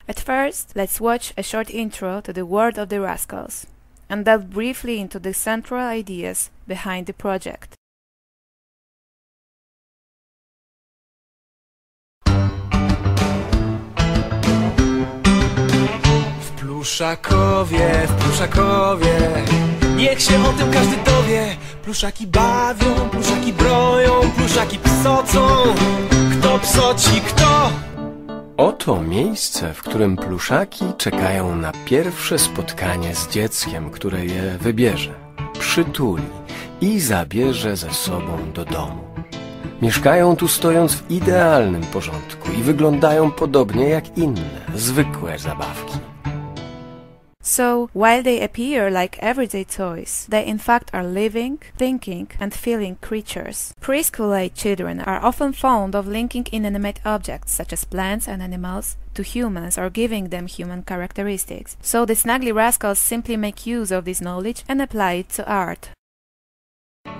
At first, let's watch a short intro to the world of the Rascals, and delve briefly into the central ideas behind the project. W Pluszakowie, niech się o tym każdy dowie. Pluszaki bawią, pluszaki broją, pluszaki psocą. Kto psoci, kto? Oto miejsce, w którym pluszaki czekają na pierwsze spotkanie z dzieckiem, które je wybierze, przytuli i zabierze ze sobą do domu. Mieszkają tu stojąc w idealnym porządku i wyglądają podobnie jak inne, zwykłe zabawki. So, while they appear like everyday toys, they in fact are living, thinking and feeling creatures. Preschool-age children are often fond of linking inanimate objects such as plants and animals to humans or giving them human characteristics. So the Snuggly Rascals simply make use of this knowledge and apply it to art.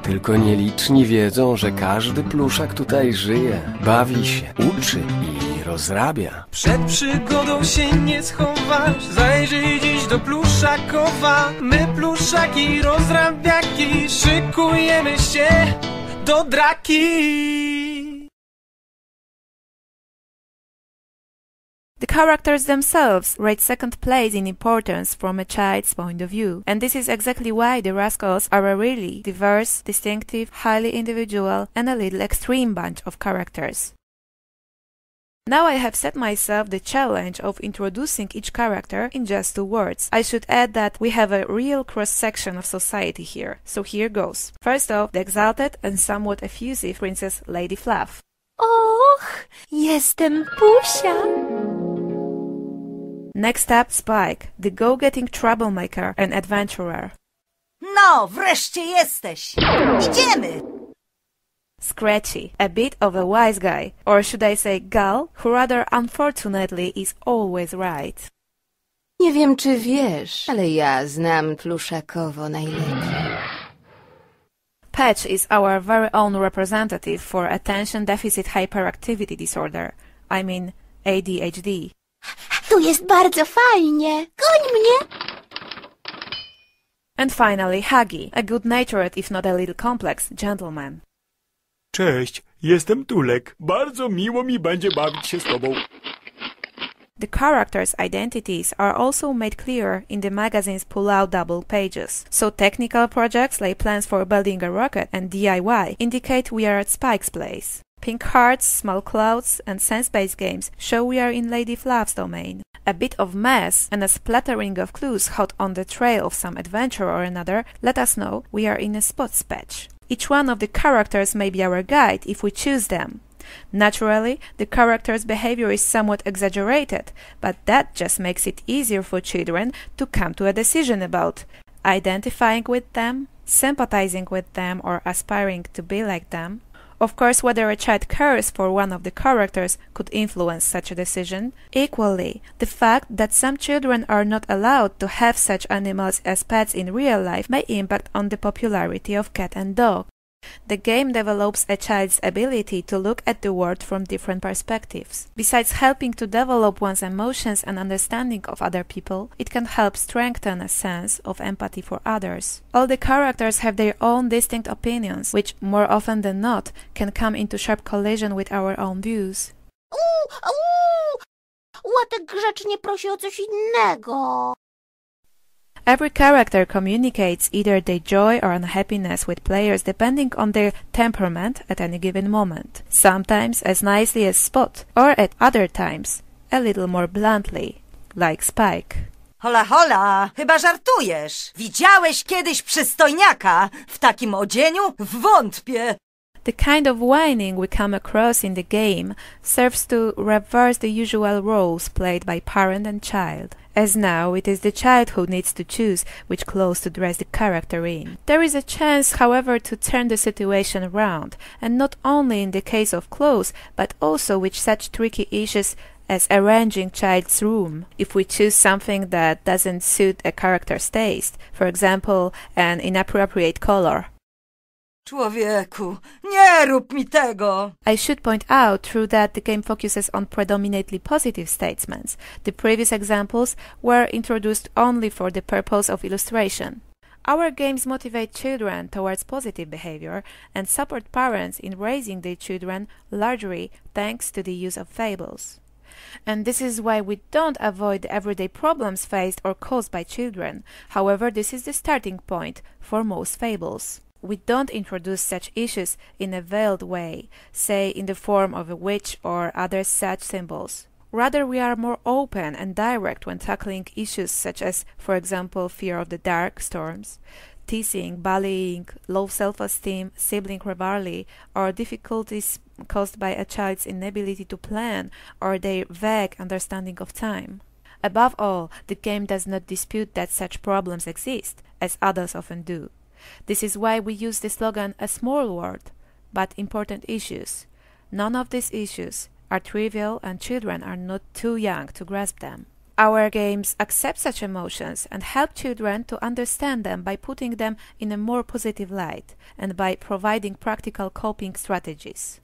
Tylko nieliczni wiedzą, że każdy pluszak tutaj żyje, bawi się, uczy i rozrabia. Przed przygodą się nie schowasz, zajrzyj dziś do Pluszakowa. My pluszaki rozrabiaki szykujemy się do draki. The characters themselves rate second place in importance from a child's point of view, and this is exactly why the Rascals are a really diverse, distinctive, highly individual and a little extreme bunch of characters. Now I have set myself the challenge of introducing each character in just 2 words. I should add that we have a real cross-section of society here, so here goes. First off, the exalted and somewhat effusive Princess Lady Fluff. Och, jestem Pusia. Next up, Spike, the go-getting troublemaker and adventurer. No, wreszcie jesteś! Idziemy! Scratchy, a bit of a wise guy, or should I say gull, who rather unfortunately is always right. Nie wiem, czy wiesz, ale ja znam Pluszakowo najlepiej. Patch is our very own representative for attention deficit hyperactivity disorder, I mean ADHD. Tu jest bardzo fajnie. Goń mnie! And finally, Huggy, a good-natured if not a little complex gentleman. Cześć, jestem Tulek. Bardzo miło mi będzie bawić się z tobą. The characters' identities are also made clear in the magazine's pull-out double pages. So technical projects like plans for building a rocket and DIY indicate we are at Spike's place. Pink hearts, small clouds and sense-based games show we are in Lady Fluff's domain. A bit of mess and a splattering of clues hot on the trail of some adventure or another let us know we are in a Spots patch. Each one of the characters may be our guide if we choose them. Naturally, the character's behavior is somewhat exaggerated, but that just makes it easier for children to come to a decision about identifying with them, sympathizing with them, or aspiring to be like them. Of course, whether a child cares for one of the characters could influence such a decision. Equally, the fact that some children are not allowed to have such animals as pets in real life may impact on the popularity of cat and dog. The game develops a child's ability to look at the world from different perspectives. Besides helping to develop one's emotions and understanding of other people, it can help strengthen a sense of empathy for others. All the characters have their own distinct opinions, which, more often than not, can come into sharp collision with our own views. Łatek grzecznie prosi o coś innego. Every character communicates either their joy or unhappiness with players depending on their temperament at any given moment. Sometimes as nicely as Spot, or at other times a little more bluntly, like Spike. Hola, hola, chyba żartujesz. Widziałeś kiedyś przystojniaka w takim odzieniu? Wątpię. The kind of whining we come across in the game serves to reverse the usual roles played by parent and child, as now it is the child who needs to choose which clothes to dress the character in. There is a chance, however, to turn the situation around, and not only in the case of clothes, but also with such tricky issues as arranging child's room. If we choose something that doesn't suit a character's taste, for example, an inappropriate color. Człowieku, nie rób mi tego! I should point out, true that the game focuses on predominantly positive statements. The previous examples were introduced only for the purpose of illustration. Our games motivate children towards positive behavior and support parents in raising their children largely thanks to the use of fables. And this is why we don't avoid the everyday problems faced or caused by children. However, this is the starting point for most fables. We don't introduce such issues in a veiled way, say in the form of a witch or other such symbols. Rather, we are more open and direct when tackling issues such as, for example, fear of the dark, storms, teasing, bullying, low self-esteem, sibling rivalry, or difficulties caused by a child's inability to plan or their vague understanding of time. Above all, the game does not dispute that such problems exist, as others often do. This is why we use the slogan "a small world, but important issues." None of these issues are trivial and children are not too young to grasp them. Our games accept such emotions and help children to understand them by putting them in a more positive light and by providing practical coping strategies.